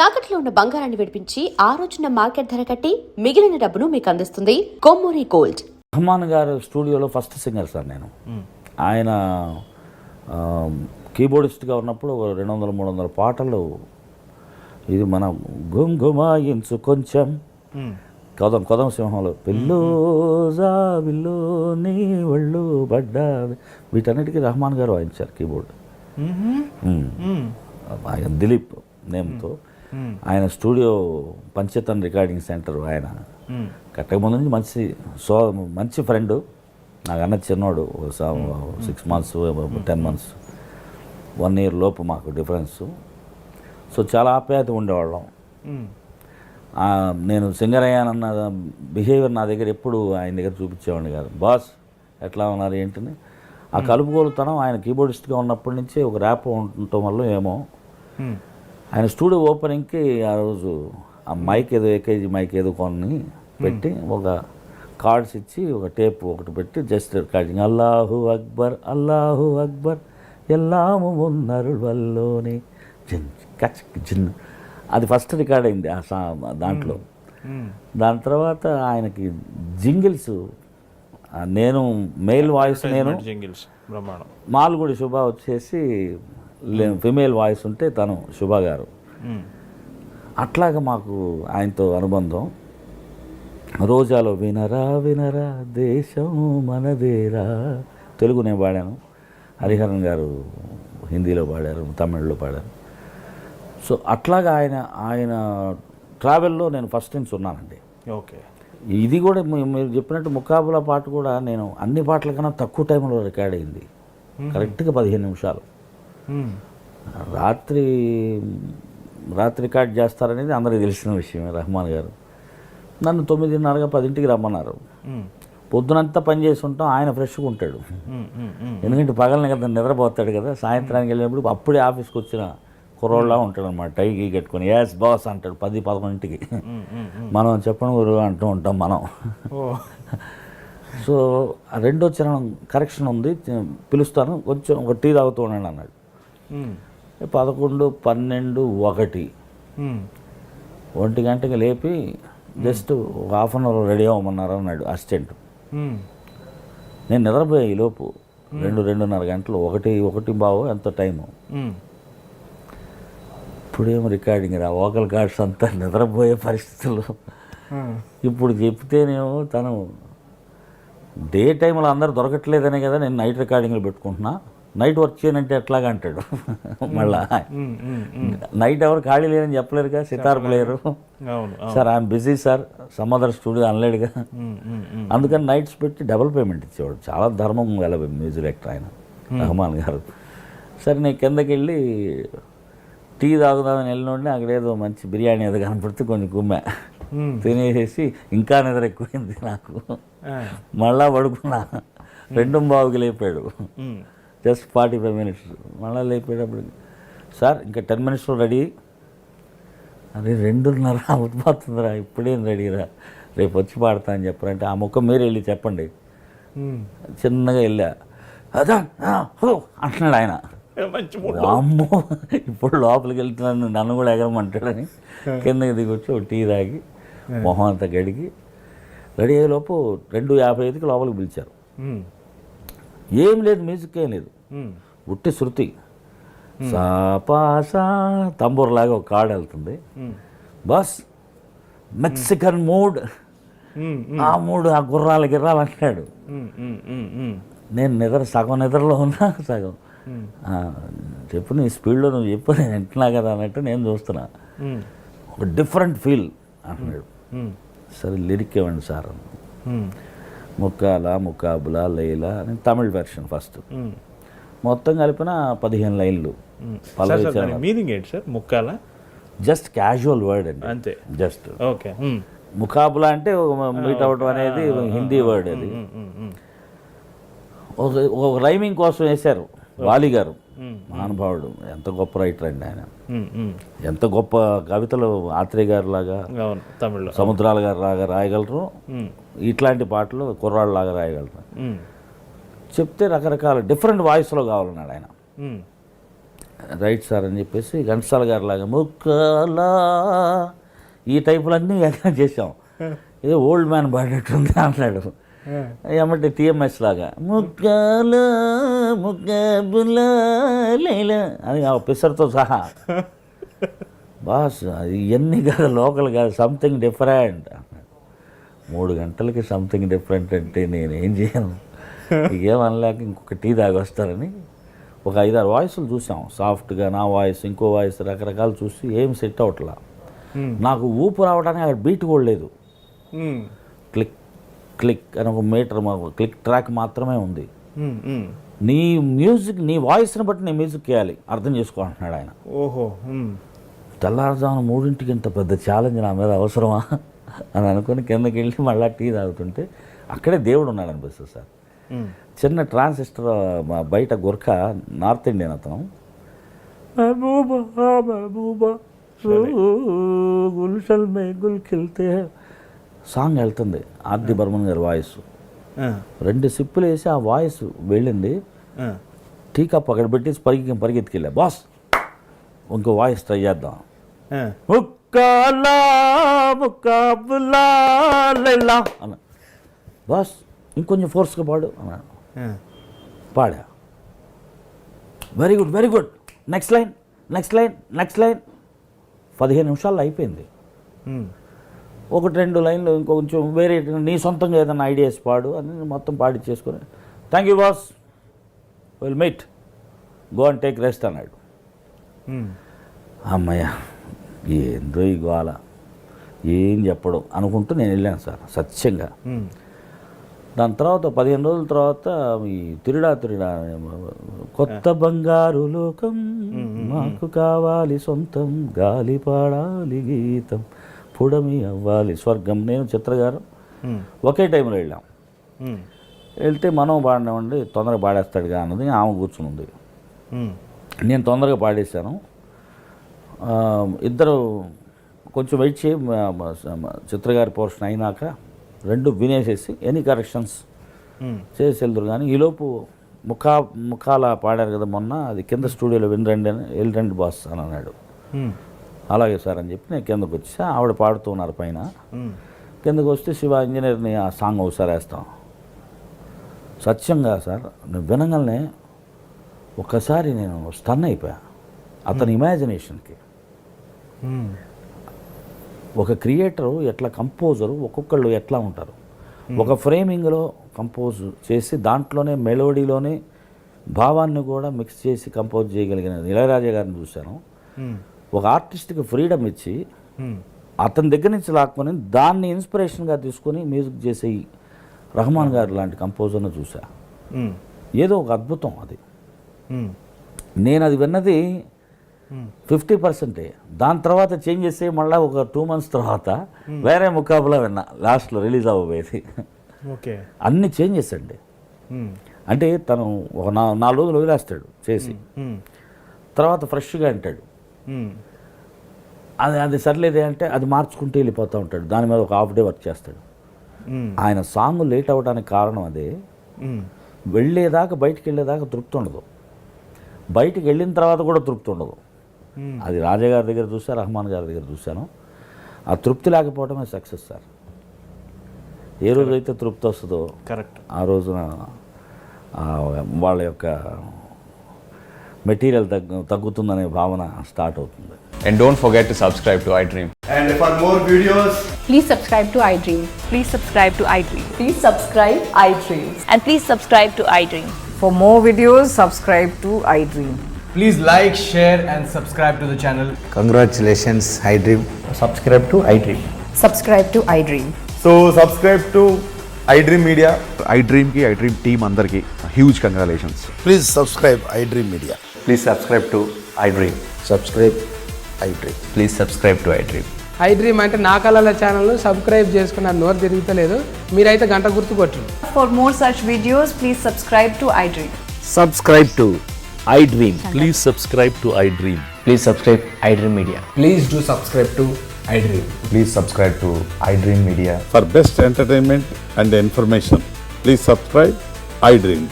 తాకట్లో ఉన్న బంగారాన్ని విడిపించి ఆ రోజున మార్కెట్ ధర కట్టి మిగిలిన డబ్బును మీకు అందిస్తుంది కొమ్మూరి గోల్డ్. రెహమాన్ గారు స్టూడియోలో ఫస్ట్ సింగర్ సార్ నేను. ఆయన కీబోర్డిస్ట్గా ఉన్నప్పుడు 200-300 పాటలు. ఇది మన గుంగుమాయించు కొంచెం కొదం సింహంలో పిల్లు జావిల్లు నీ ఒళ్ళు పడ్డా, వీటన్నిటికీ రెహమాన్ గారు వాయించారు కీబోర్డ్. ఆయన దిలీప్ నేమ్తో ఆయన స్టూడియో పంచతన్ రికార్డింగ్ సెంటర్. ఆయన కట్టక ముందు నుంచి మంచి ఫ్రెండ్, నాకన్నా చిన్నోడు. 6 months 10 months 1 year లోపు మాకు డిఫరెన్సు. సో చాలా ఆప్యాయత ఉండేవాళ్ళం. నేను సింగర్ అయ్యానన్న బిహేవియర్ నా దగ్గర ఎప్పుడు ఆయన దగ్గర చూపించేవాడిని కాదు. బాస్ ఎట్లా ఉన్నారు ఏంటని ఆ కలుపుకోలుతనం ఆయన కీబోర్డిస్ట్గా ఉన్నప్పటి నుంచి ఒక ర్యాప్ ఉండటం వల్ల ఏమో ఆయన స్టూడియో ఓపెనింగ్కి ఆ రోజు ఆ మైక్ ఏదో ఏకేజీ మైక్ ఏదో కొని పెట్టి ఒక కార్డ్స్ ఇచ్చి ఒక టేప్ ఒకటి పెట్టి జస్ట్ రికార్డింగ్ అల్లాహు అక్బర్ అల్లాహు అక్బర్ ఎల్లాము మున్నరు వల్లోని జిన్ కచ్ జిన్, అది ఫస్ట్ రికార్డ్ అయింది దాంట్లో. దాని తర్వాత ఆయనకి జింగిల్స్, నేను మెయిల్ వాయిస్, నేను మాల్గుడి శుభ వచ్చేసి ఫిమేల్ వాయిస్ ఉంటే తను శుభ గారు. అట్లాగా మాకు ఆయనతో అనుబంధం. రోజాలో వినరా వినరా దేశం మనదేరా తెలుగు నేను పాడాను, హరిహరన్ గారు హిందీలో పాడారు, తమిళ్లో పాడారు. సో అట్లాగా ఆయన ట్రావెల్లో నేను ఫస్ట్ నుంచి ఉన్నానండి. ఓకే. ఇది కూడా మీరు చెప్పినట్టు ముకాబులా పాట కూడా నేను అన్ని పాటల కన్నా తక్కువ టైంలో రికార్డ్ అయింది. కరెక్ట్గా 15 నిమిషాలు. రాత్రి రికార్డ్ చేస్తారనేది అందరికీ తెలిసిన విషయమే. రెహమాన్ గారు నన్ను 9:30 10ంటికి రమ్మన్నారు. పొద్దునంతా పని చేసి ఉంటాం, ఆయన ఫ్రెష్గా ఉంటాడు. ఎందుకంటే పగలని కదా నిద్రపోతాడు కదా. సాయంత్రానికి వెళ్ళినప్పుడు అప్పుడే ఆఫీస్కి వచ్చిన కుర్రోళ్ళ ఉంటాడు అనమాట. టై గీ కట్టుకొని యాస్ బాస్ అంటాడు 10-11ంటికి. మనం చెప్పడం గురువు అంటూ ఉంటాం మనం. సో రెండో చరణం కరెక్షన్ ఉంది, పిలుస్తాను కొంచెం ఒక టీ తాగుతూ ఉండండి అన్నాడు. 11, 12, 1 గంటకి లేపి జస్ట్ ఒక ½ అన్ అవర్ రెడీ అవ్వమన్నారు అన్నాడు అసిస్టెంట్. నేను నిద్రపోయా ఈ లోపు 2-2:30 గంటలు, 1 ఎంత టైము. ఇప్పుడేమో రికార్డింగ్ రా, వోకల్ కార్డ్స్ అంతా నిద్రపోయే పరిస్థితులు. ఇప్పుడు చెప్తేనేమో తను డే టైంలో అందరు దొరకట్లేదనే కదా నేను నైట్ రికార్డింగ్లు పెట్టుకుంటున్నా, నైట్ వర్క్ చేయనంటే ఎట్లాగా అంటాడు. మళ్ళా నైట్ ఎవరు ఖాళీ లేదని చెప్పలేరుగా, sitar player. Sir I'm busy sir, some other studio అనలేడుగా. అందుకని నైట్స్ పెట్టి డబుల్ పేమెంట్ ఇచ్చేవాడు. చాలా ధర్మం గల మ్యూజిక్ డైరెక్టర్ ఆయన రెహమాన్ గారు. సరే నేను కిందకి వెళ్ళి టీ తాగుదామని వెళ్ళినోడిని అక్కడ ఏదో మంచి బిర్యానీ ఏదో కనపడితే కొంచెం గుమ్మ తినేసేసి ఇంకా నిద్ర ఎక్కువైంది నాకు. మళ్ళా పడుకున్నా. 2:15కి లేపాడు. Just 45 minutes. మళ్ళీ లేపేటప్పుడు సార్ ఇంకా 10 minutesలో రెడీ. అదే 2:30 అవుతుందిరా, ఇప్పుడేం రెడీరా, రేపు వచ్చి పాడతా అని చెప్పారంటే ఆ ముఖం మీరు వెళ్ళి చెప్పండి. చిన్నగా వెళ్ళా, అదా అంటున్నాడు ఆయన. అమ్మో ఇప్పుడు లోపలికి వెళ్తున్నాను, నన్ను కూడా ఎగరమంటాడని కిందకి దిగొచ్చి ఒక టీ తాగి మొహం అంతా గడిగి రెడీ అయ్యేలోపు 2:55కి లోపలికి పిలిచారు. ఏం లేదు, మ్యూజిక్ ఏం లేదు, ఉట్టి శృతి సాపాసా తంబూర్లాగా ఒక కార్డ్ వెళ్తుంది. బస్ మెక్సికన్ మూడ్, ఆ మూడు, ఆ గుర్రాలు అంటున్నాడు. నేను సగం నిద్రలో ఉన్నా, సగం చెప్పు నీ స్పీడ్లో నువ్వు చెప్పు, నేను వింటున్నా కదా అన్నట్టు నేను చూస్తున్నా. ఒక డిఫరెంట్ ఫీల్ అంటున్నాడు. సరే లిరిక్ ఇవ్వండి సార్. ముకాబులా లైలా అని తమిళ్ వెర్షన్ ఫస్ట్. మొత్తం కలిపిన 15 లైన్లు. మీనింగ్ ఏంటి సార్ ముక్కాల? జస్ట్ క్యాజువల్ వర్డ్ అండి, అంతే. Just okay. ముకాబులా అంటే మీట్ అవడం అనేది హిందీ వర్డ్. అది ఒక రైమింగ్ కోసం వేశారు వాలి గారు, మహానుభావుడు. ఎంత గొప్ప రైటర్ అండి ఆయన, ఎంత గొప్ప కవితలు ఆత్రేయ గారు లాగా, సముద్రాల గారు లాగా రాయగలరు. ఇట్లాంటి పాటలు కుర్రాళ్ళలాగా రాయగలరు. చెప్తే రకరకాల డిఫరెంట్ వాయిస్లో కావాలన్నాడు ఆయన. రైట్ సార్ అని చెప్పేసి ఘంటసాల గారి లాగా ముక్కలా ఈ టైపులన్నీ చేసాం. ఏదో ఓల్డ్ మ్యాన్ పాడేట్టుంది అన్నాడు. ఏమంటే టీఎంఎస్ లాగా ముక్కల ముక్కబులా అని ఆ పిసర్తో సహా. బాస్ ఇవన్నీ కాదు, లోకల్ కాదు, సంథింగ్ డిఫరెంట్. 3 గంటలకి సంథింగ్ డిఫరెంట్ అంటే నేనేం చేయను. ఏమనలేక ఇంకొక టీ తాగి వస్తారని ఒక 5-6 వాయిస్లు చూసాం. సాఫ్ట్గా నా వాయిస్, ఇంకో వాయిస్, రకరకాలు చూసి ఏం సెట్ అవట్లా. నాకు ఊపు రావడానికి అక్కడ బీట్ కూడా లేదు. క్లిక్ క్లిక్ అని ఒక మీటర్, క్లిక్ ట్రాక్ మాత్రమే ఉంది. నీ మ్యూజిక్, నీ వాయిస్ని బట్టి నీ మ్యూజిక్ వేయాలి, అర్థం చేసుకోంటున్నాడు ఆయన. ఓహో. తెల్లారుజామున 3ంటికి ఇంత పెద్ద ఛాలెంజ్ నా మీద అవసరమా అని అనుకుని కిందకి వెళ్ళి మళ్ళీ టీ తాగుతుంటే అక్కడే దేవుడు ఉన్నాడు అనిపిస్తుంది సార్. చిన్న ట్రాన్సిస్టర్ బయట గుర్ఖ, నార్త్ ఇండియన్ అతను, గుల్షన్ మే గుల్ ఖిల్తే సాంగ్ వెళ్తుంది. ఆర్డి బర్మన్ గారి వాయిస్. 2 సిప్పులు వేసి ఆ వాయిస్ వెళ్ళింది. టీ కప్ అక్కడ పెట్టేసి పరిగెత్తుకెళ్ళా. బాస్ ఇంకో వాయిస్ ట్రై చేద్దాం. అన్న బాస్ ఇంకొంచెం ఫోర్స్గా పాడు అన్నాడు. పాడా. Very good very good, next line next line next line. 15 నిమిషాల్లో అయిపోయింది. 1-2 లైన్లు ఇంకొంచెం వేరే నీ సొంతంగా ఏదైనా ఐడియాస్ పాడు అని మొత్తం పాడిచ్చేసుకొని thank you boss, will meet, go and take rest అన్నాడు. అమ్మయ్య ఏందో ఈ గోల, ఏం చెప్పడం అనుకుంటూ నేను వెళ్ళాను సార్ సత్యంగా. దాని తర్వాత 15 రోజుల తర్వాత ఈ తిరుడా కొత్త బంగారు లోకం మాకు కావాలి సొంతం, గాలి పాడాలి గీతం, పుడమి అవ్వాలి స్వర్గం. నేను చిత్రగారు ఒకే టైంలో వెళ్ళాం. వెళ్తే మనం పాడినామండి, తొందరగా పాడేస్తాడుగా అన్నది ఆమె కూర్చుని ఉంది. నేను తొందరగా పాడేశాను. ఇద్దరు కొంచెం వెయిట్ చేయి, చిత్రగారి పోర్షన్ అయినాక 2 వినేసేసి ఎనీ కరెక్షన్స్ చేసి వెళ్తారు. కానీ ఈలోపు ముఖాల పాడారు కదా మొన్న, అది కింద స్టూడియోలో వెళ్ళండి బాస్ అని అన్నాడు. అలాగే సార్ అని చెప్పి నేను కిందకు వచ్చా. ఆవిడ పాడుతూ ఉన్నారు పైన. కిందకు వస్తే శివ ఇంజనీర్ని ఆ సాంగ్ ఒకసారి వేస్తాం. సత్యంగా సార్ నేను వినగానే ఒక్కసారి నేను స్టన్ అయిపోయా అతని ఇమాజినేషన్కి. ఒక క్రియేటరు ఎట్లా, కంపోజరు ఒక్కొక్కళ్ళు ఎట్లా ఉంటారు. ఒక ఫ్రేమింగ్లో కంపోజ్ చేసి దాంట్లోనే మెలోడీలోనే భావాన్ని కూడా మిక్స్ చేసి కంపోజ్ చేయగలిగిన ఇళయరాజా గారిని చూశాను. ఒక ఆర్టిస్ట్కి ఫ్రీడమ్ ఇచ్చి అతని దగ్గర నుంచి లాక్కొని దాన్ని ఇన్స్పిరేషన్గా తీసుకొని మ్యూజిక్ చేసే రహమాన్ గారు లాంటి కంపోజర్ను చూసా. ఏదో ఒక అద్భుతం అది. నేను అది విన్నది 50%. దాని తర్వాత చేంజ్ చేస్తే మళ్ళీ ఒక 2 months తర్వాత వేరే ముకాబులా విన్నా, లాస్ట్లో రిలీజ్ అవ్వబోయేది. ఓకే, అన్ని చేంజెస్ అండి. అంటే తను ఒక 4 రోజులు వదిలేస్తాడు చేసి, తర్వాత ఫ్రెష్గా అంటాడు. అది సర్లేదే అంటే అది మార్చుకుంటూ వెళ్ళిపోతూ ఉంటాడు. దాని మీద ఒక హాఫ్ డే వర్క్ చేస్తాడు. ఆయన సాంగ్ లేట్ అవ్వడానికి కారణం అదే. వెళ్ళేదాకా, బయటికి వెళ్ళేదాకా తృప్తి ఉండదు, బయటికి వెళ్ళిన తర్వాత కూడా తృప్తి ఉండదు. అది రాజా గారి దగ్గర చూసా, రహమాన్ గారి దగ్గర చూశాను. ఆ తృప్తి లేకపోవడమే సక్సెస్ సార్. ఏ రోజైతే తృప్తి వస్తుందో కరెక్ట్, ఆ రోజున వాళ్ళ యొక్క మెటీరియల్ తగ్గుతుందనే భావన స్టార్ట్ అవుతుంది. And don't forget to subscribe to iDream. And for more videos, Please subscribe to iDream. Please subscribe to iDream. Please subscribe iDream. And please subscribe to iDream. For more videos, subscribe to iDream. please like, share and subscribe to the channel. Congratulations, iDream. Subscribe to iDream. Subscribe to iDream. So subscribe to iDream Media. iDream ki iDream team andarki huge congratulations. Please subscribe iDream Media. Please subscribe to iDream. Subscribe iDream. Please subscribe to iDream. iDream అంటే నా కళల channel subscribe చేసుకున్న నోరు తిరుగుతలేదు, మీరైతే గంట గుర్తు కొట్టండి. For more such videos, please subscribe to iDream. Subscribe to iDream. Please subscribe to iDream. Please subscribe iDream Media. Please do subscribe to iDream. Please subscribe to iDream Media. For best entertainment and information, please subscribe iDream.